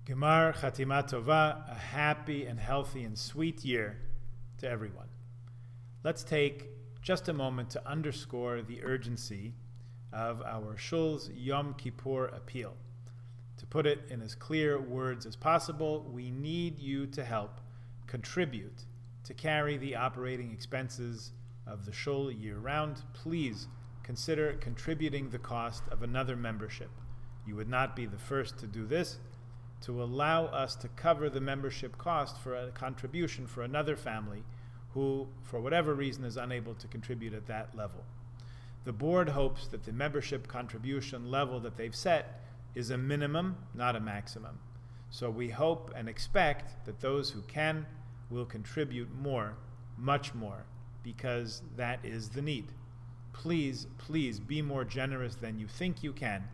Gemar Chatima Tova, a happy and healthy and sweet year to everyone. Let's take just a moment to underscore the urgency of our Shul's Yom Kippur appeal. To put it in as clear words as possible, we need you to help contribute to carry the operating expenses of the Shul year-round. Please consider contributing the cost of another membership. You would not be the first to do this. To allow us to cover the membership cost for a contribution for another family who, for whatever reason, is unable to contribute at that level. The board hopes that the membership contribution level that they've set is a minimum, not a maximum. So we hope and expect that those who can will contribute more, much more, because that is the need. Please, please be more generous than you think you can,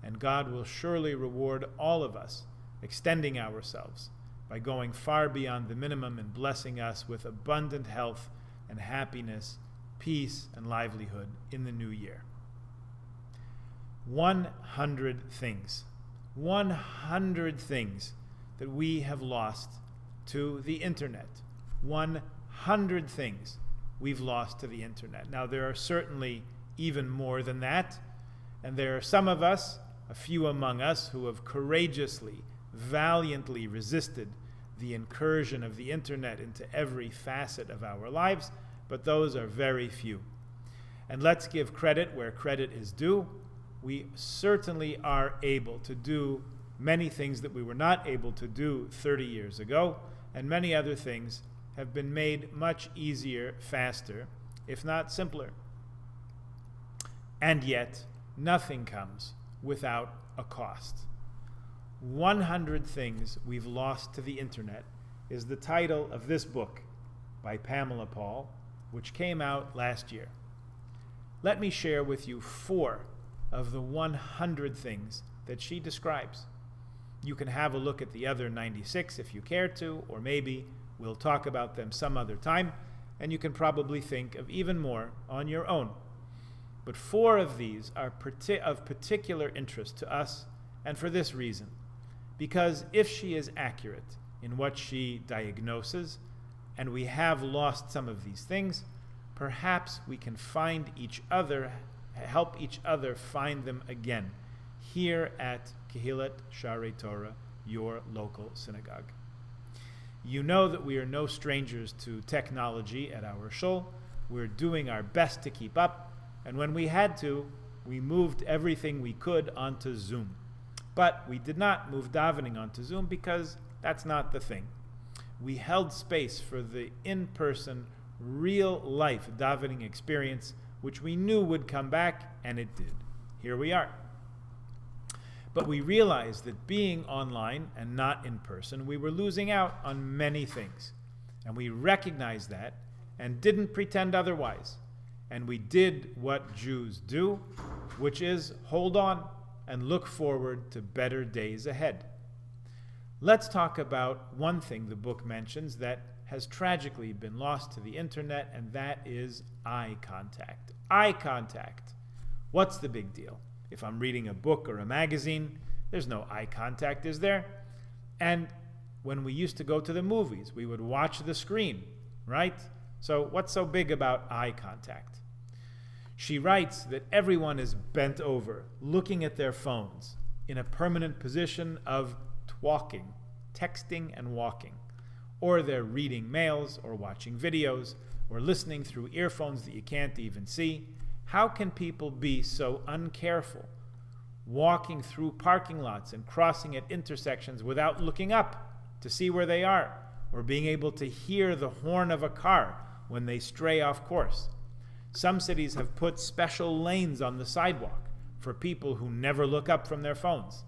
and God will surely reward all of us, extending ourselves by going far beyond the minimum and blessing us with abundant health and happiness, peace and livelihood in the new year. 100 things. 100 things that we have lost to the internet. 100 things we've lost to the internet. Now, there are certainly even more than that, and there are some of us, a few among us, who have courageously, valiantly resisted the incursion of the internet into every facet of our lives, but those are very few. And let's give credit where credit is due. We certainly are able to do many things that we were not able to do 30 years ago, and many other things have been made much easier, faster, if not simpler. And yet, nothing comes without a cost. 100 Things We've Lost to the Internet is the title of this book by Pamela Paul, which came out last year. Let me share with you 4 of the 100 things that she describes. You can have a look at the other 96 if you care to, or maybe we'll talk about them some other time, and you can probably think of even more on your own. But 4 of these are of particular interest to us, and for this reason. Because if she is accurate in what she diagnoses, and we have lost some of these things, perhaps we can find each other, help each other find them again here at Kehilat Sharei Torah, your local synagogue. You know that we are no strangers to technology at our shul. We're doing our best to keep up, and when we had to, we moved everything we could onto Zoom. But we did not move davening onto Zoom because that's not the thing. We held space for the in-person, real-life davening experience, which we knew would come back, and it did. Here we are. But we realized that being online and not in person, we were losing out on many things. And we recognized that and didn't pretend otherwise. And we did what Jews do, which is hold on and look forward to better days ahead. Let's talk about one thing the book mentions that has tragically been lost to the internet, and that is eye contact. Eye contact. What's the big deal? If I'm reading a book or a magazine, there's no eye contact, is there? And when we used to go to the movies, we would watch the screen, right? So what's so big about eye contact? She writes that everyone is bent over, looking at their phones, in a permanent position of twalking, texting and walking. Or they're reading mails, or watching videos, or listening through earphones that you can't even see. How can people be so uncareful, walking through parking lots and crossing at intersections without looking up to see where they are, or being able to hear the horn of a car when they stray off course? Some cities have put special lanes on the sidewalk for people who never look up from their phones.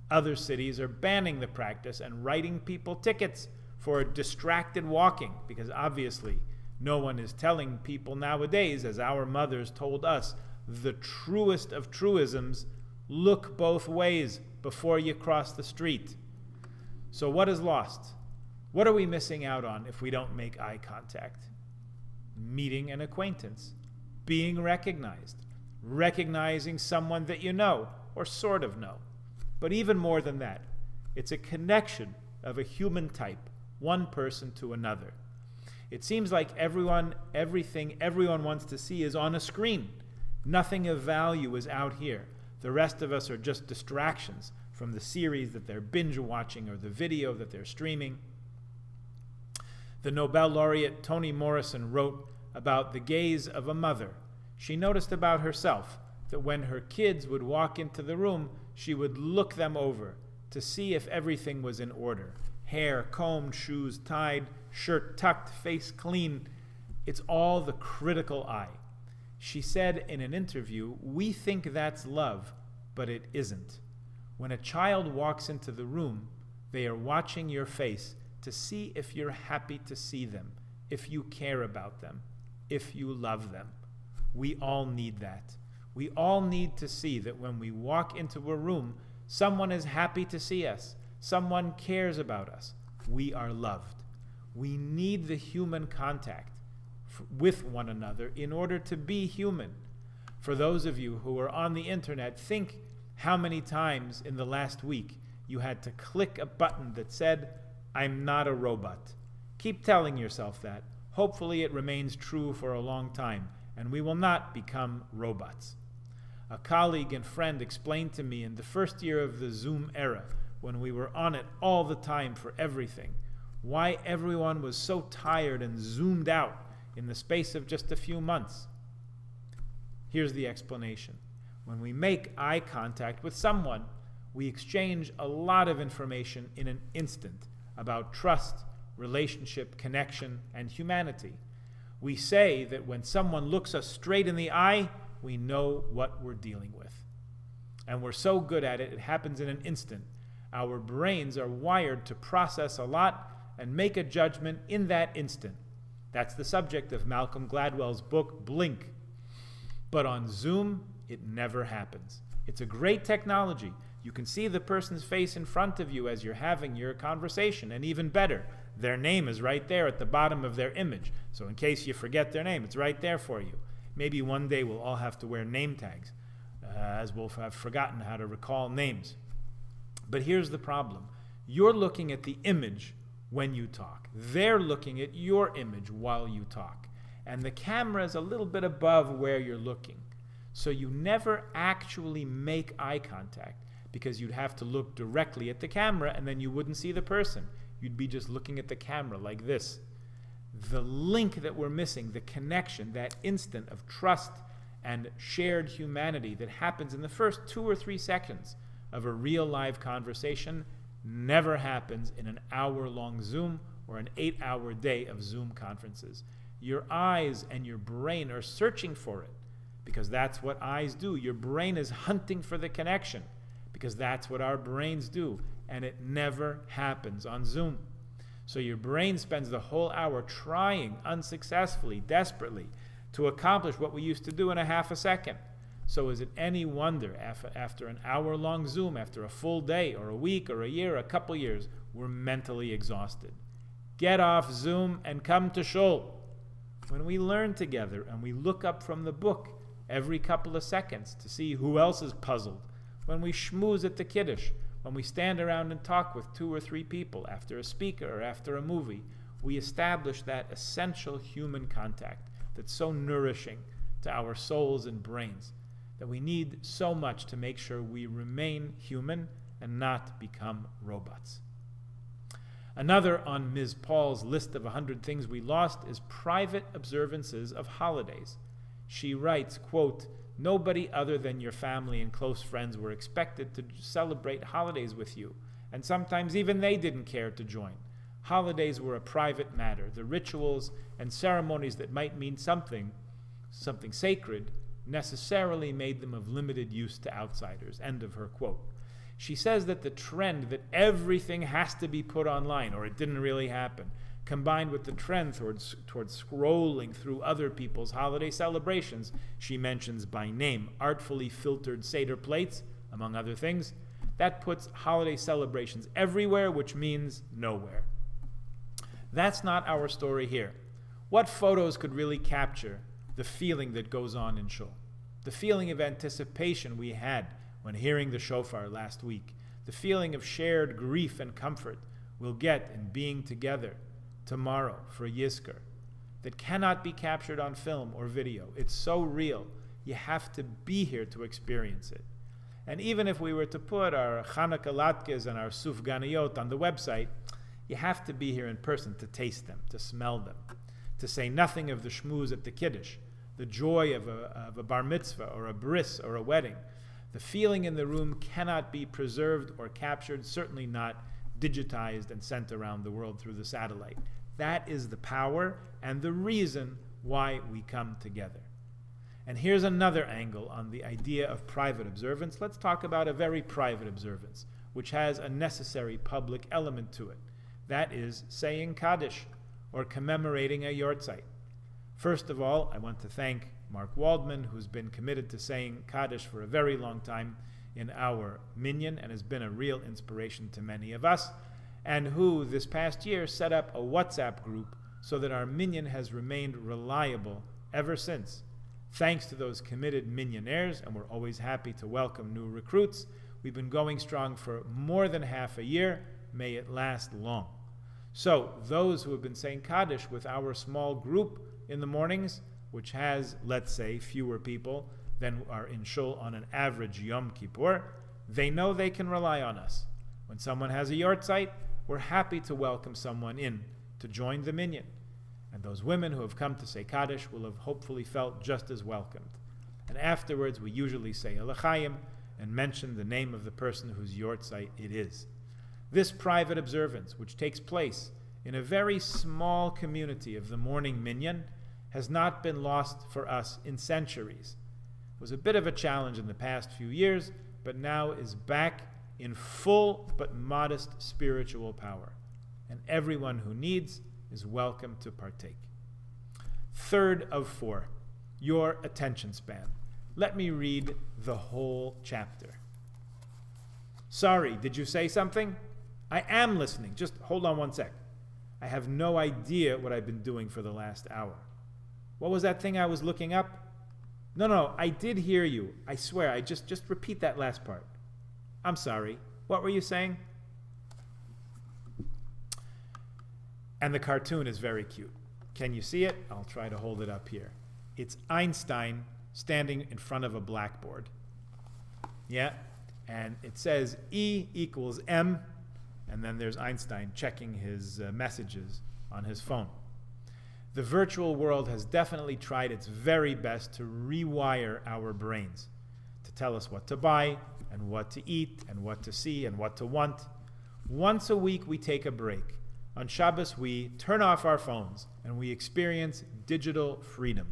Other cities are banning the practice and writing people tickets for distracted walking, because obviously no one is telling people nowadays, as our mothers told us, the truest of truisms, look both ways before you cross the street. So what is lost? What are we missing out on if we don't make eye contact? Meeting an acquaintance. Being recognized, recognizing someone that you know, or sort of know. But even more than that, It's a connection of a human type, one person to another. It seems like everything everyone wants to see is on a screen. Nothing of value is out here. The rest of us are just distractions from the series that they're binge watching or the video that they're streaming. The Nobel laureate Toni Morrison wrote about the gaze of a mother. She noticed about herself that when her kids would walk into the room, she would look them over to see if everything was in order. Hair combed, shoes tied, shirt tucked, face clean. It's all the critical eye. She said in an interview, "We think that's love, but it isn't. When a child walks into the room, they are watching your face to see if you're happy to see them, if you care about them, if you love them." We all need that. We all need to see that when we walk into a room, someone is happy to see us. Someone cares about us. We are loved. We need the human contact with one another in order to be human. For those of you who are on the internet, think how many times in the last week you had to click a button that said, "I'm not a robot." Keep telling yourself that. Hopefully it remains true for a long time, and we will not become robots. A colleague and friend explained to me in the first year of the Zoom era, when we were on it all the time for everything, why everyone was so tired and zoomed out in the space of just a few months. Here's the explanation. When we make eye contact with someone, we exchange a lot of information in an instant about trust, relationship, connection, and humanity. We say that when someone looks us straight in the eye, we know what we're dealing with. And we're so good at it, it happens in an instant. Our brains are wired to process a lot and make a judgment in that instant. That's the subject of Malcolm Gladwell's book, Blink. But on Zoom, it never happens. It's a great technology. You can see the person's face in front of you as you're having your conversation, and even better, their name is right there at the bottom of their image. So in case you forget their name, it's right there for you. Maybe one day we'll all have to wear name tags, as we'll have forgotten how to recall names. But here's the problem. You're looking at the image when you talk. They're looking at your image while you talk. And the camera is a little bit above where you're looking. So you never actually make eye contact because you'd have to look directly at the camera and then you wouldn't see the person. You'd be just looking at the camera like this. The link that we're missing, the connection, that instant of trust and shared humanity that happens in the first 2 or 3 seconds of a real live conversation never happens in an hour-long Zoom or an 8-hour day of Zoom conferences. Your eyes and your brain are searching for it because that's what eyes do. Your brain is hunting for the connection because that's what our brains do, and it never happens on Zoom. So your brain spends the whole hour trying unsuccessfully, desperately, to accomplish what we used to do in a half a second. So is it any wonder after an hour-long Zoom, after a full day or a week or a year, a couple years, we're mentally exhausted? Get off Zoom and come to shul. When we learn together and we look up from the book every couple of seconds to see who else is puzzled, when we schmooze at the Kiddush, when we stand around and talk with 2 or 3 people after a speaker or after a movie, we establish that essential human contact that's so nourishing to our souls and brains, that we need so much to make sure we remain human and not become robots. Another on Ms. Paul's list of 100 things we lost is private observances of holidays. She writes, quote, "Nobody other than your family and close friends were expected to celebrate holidays with you, and sometimes even they didn't care to join. Holidays were a private matter. The rituals and ceremonies that might mean something sacred, necessarily made them of limited use to outsiders." End of her quote. She says that the trend that everything has to be put online, or it didn't really happen, combined with the trend towards scrolling through other people's holiday celebrations, she mentions by name artfully filtered Seder plates, among other things, that puts holiday celebrations everywhere, which means nowhere. That's not our story here. What photos could really capture the feeling that goes on in shul? The feeling of anticipation we had when hearing the shofar last week, the feeling of shared grief and comfort we'll get in being together tomorrow for a Yizkor, that cannot be captured on film or video. It's so real. You have to be here to experience it. And even if we were to put our Chanukah latkes and our sufganiyot on the website, you have to be here in person to taste them, to smell them, to say nothing of the shmooze at the Kiddush, the joy of a bar mitzvah or a bris or a wedding. The feeling in the room cannot be preserved or captured, certainly not digitized and sent around the world through the satellite. That is the power and the reason why we come together. And here's another angle on the idea of private observance. Let's talk about a very private observance, which has a necessary public element to it. That is saying Kaddish, or commemorating a yortzeit. First of all, I want to thank Mark Waldman, who's been committed to saying Kaddish for a very long time in our minyan and has been a real inspiration to many of us, and who this past year set up a WhatsApp group so that our minyan has remained reliable ever since. Thanks to those committed minyanaires, and we're always happy to welcome new recruits, we've been going strong for more than half a year. May it last long. So those who have been saying Kaddish with our small group in the mornings, which has, let's say, fewer people than are in shul on an average Yom Kippur, they know they can rely on us. When someone has a yortzeit, we're happy to welcome someone in to join the minyan. And those women who have come to say Kaddish will have hopefully felt just as welcomed. And afterwards, we usually say Elachayim and mention the name of the person whose yortzeit it is. This private observance, which takes place in a very small community of the morning minyan, has not been lost for us in centuries. It was a bit of a challenge in the past few years, but now is back in full but modest spiritual power. And everyone who needs is welcome to partake. Third of 4, your attention span. Let me read the whole chapter. Sorry, did you say something? I am listening. Just hold on one sec. I have no idea what I've been doing for the last hour. What was that thing I was looking up? No, I did hear you. I swear, I just repeat that last part. I'm sorry. What were you saying? And the cartoon is very cute. Can you see it? I'll try to hold it up here. It's Einstein standing in front of a blackboard. Yeah, and it says E equals M, and then there's Einstein checking his messages on his phone. The virtual world has definitely tried its very best to rewire our brains, to tell us what to buy, and what to eat, and what to see, and what to want. Once a week we take a break. On Shabbos we turn off our phones, and we experience digital freedom.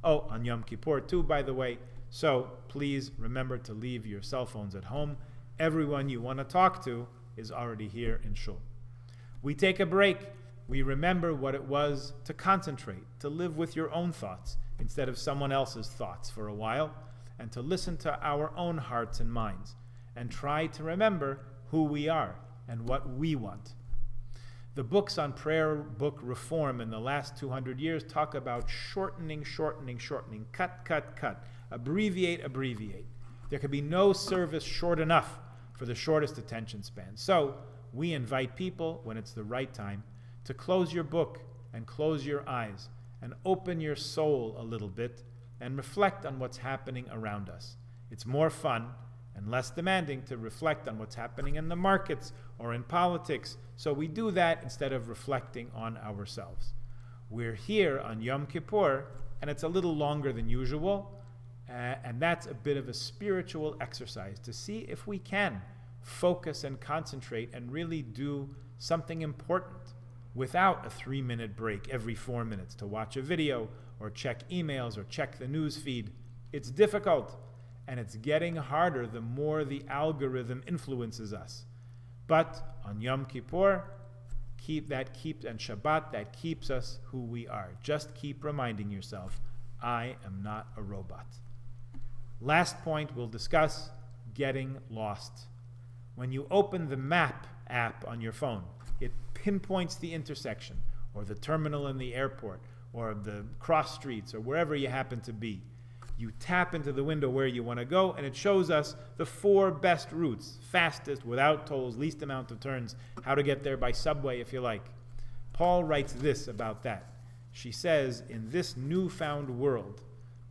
Oh, on Yom Kippur too, by the way. So please remember to leave your cell phones at home. Everyone you want to talk to is already here in shul. We take a break. We remember what it was to concentrate, to live with your own thoughts instead of someone else's thoughts for a while, and to listen to our own hearts and minds, and try to remember who we are and what we want. The books on prayer book reform in the last 200 years talk about shortening, cut, abbreviate. There can be no service short enough for the shortest attention span. So we invite people, when it's the right time, to close your book and close your eyes and open your soul a little bit and reflect on what's happening around us. It's more fun and less demanding to reflect on what's happening in the markets or in politics, so we do that instead of reflecting on ourselves. We're here on Yom Kippur, and it's a little longer than usual, and that's a bit of a spiritual exercise to see if we can focus and concentrate and really do something important without a 3-minute break every 4 minutes to watch a video or check emails or check the news feed. It's difficult, and it's getting harder the more the algorithm influences us. But on Yom Kippur, and Shabbat, that keeps us who we are. Just keep reminding yourself, I am not a robot. Last point we'll discuss, getting lost. When you open the map app on your phone, it pinpoints the intersection or the terminal in the airport or the cross streets or wherever you happen to be. You tap into the window where you want to go, and it shows us the 4 best routes, fastest, without tolls, least amount of turns, how to get there by subway if you like. Paul writes this about that. She says, in this newfound world,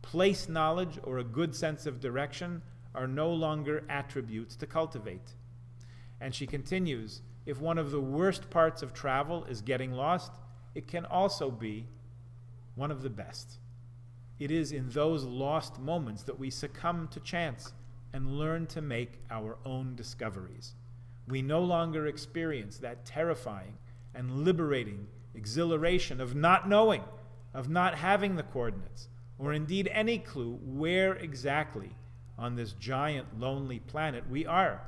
place knowledge or a good sense of direction are no longer attributes to cultivate. And she continues, if one of the worst parts of travel is getting lost, it can also be one of the best. It is in those lost moments that we succumb to chance and learn to make our own discoveries. We no longer experience that terrifying and liberating exhilaration of not knowing, of not having the coordinates, or indeed any clue where exactly on this giant lonely planet we are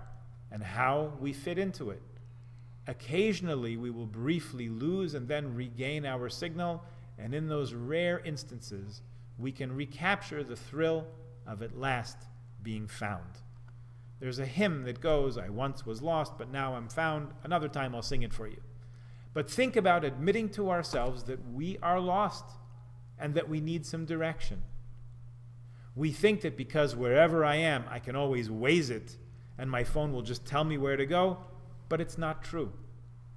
and how we fit into it. Occasionally we will briefly lose and then regain our signal, and in those rare instances we can recapture the thrill of at last being found. There's a hymn that goes, I once was lost, but now I'm found. Another time I'll sing it for you. But think about admitting to ourselves that we are lost and that we need some direction. We think that because wherever I am, I can always Waze it and my phone will just tell me where to go, but it's not true.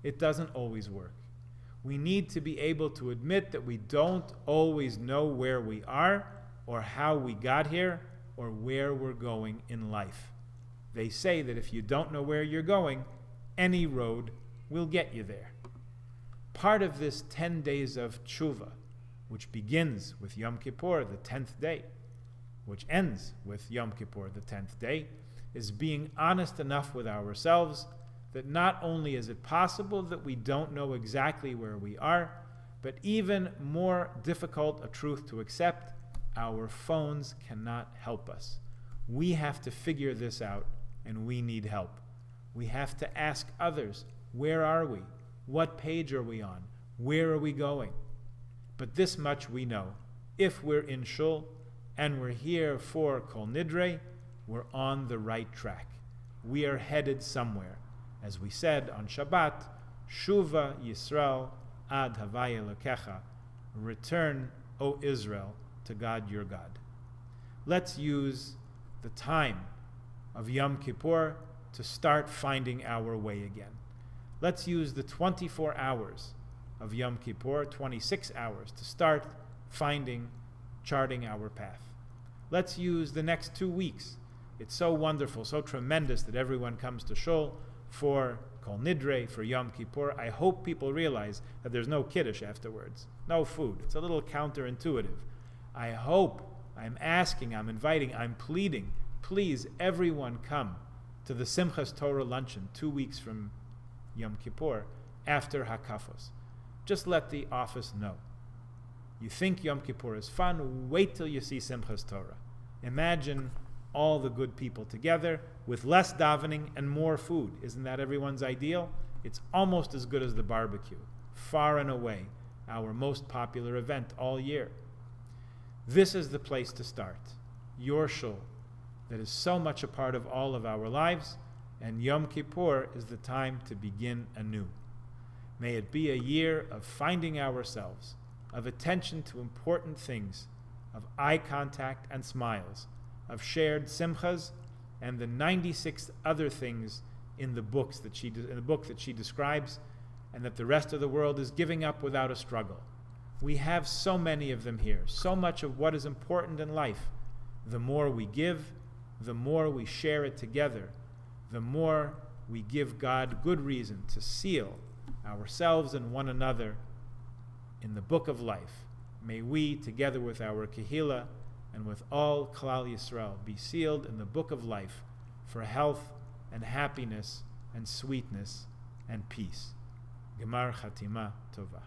It doesn't always work. We need to be able to admit that we don't always know where we are or how we got here or where we're going in life. They say that if you don't know where you're going, any road will get you there. Part of this 10 days of tshuva, which begins with Yom Kippur, the 10th day, which ends with Yom Kippur, the 10th day, is being honest enough with ourselves that not only is it possible that we don't know exactly where we are, but even more difficult a truth to accept, our phones cannot help us. We have to figure this out, and we need help. We have to ask others, where are we? What page are we on? Where are we going? But this much we know. If we're in shul, and we're here for Kol Nidrei, we're on the right track. We are headed somewhere. As we said on Shabbat, Shuva Yisrael ad Havaya Elokecha, return, O Israel, to God your God. Let's use the time of Yom Kippur to start finding our way again. Let's use the 24 hours of Yom Kippur, 26 hours, to start charting our path. Let's use the next 2 weeks. It's so wonderful, so tremendous that everyone comes to shul for Kol Nidrei, for Yom Kippur. I hope people realize that there's no kiddush afterwards, no food. It's a little counterintuitive. I hope, I'm asking, I'm inviting, I'm pleading, please everyone come to the Simchas Torah luncheon 2 weeks from Yom Kippur after Hakafos. Just let the office know. You think Yom Kippur is fun, wait till you see Simchas Torah. Imagine all the good people together with less davening and more food. Isn't that everyone's ideal? It's almost as good as the barbecue. Far and away, our most popular event all year. This is the place to start. Your shul, that is so much a part of all of our lives, and Yom Kippur is the time to begin anew. May it be a year of finding ourselves, of attention to important things, of eye contact and smiles, of shared simchas, and the 96 other things in the book that she describes, and that the rest of the world is giving up without a struggle. We have so many of them here, so much of what is important in life. The more we give, the more we share it together, the more we give God good reason to seal ourselves and one another in the book of life. May we, together with our Kehillah and with all Klal Yisrael, be sealed in the book of life for health and happiness and sweetness and peace. Gemar Chatima Tova.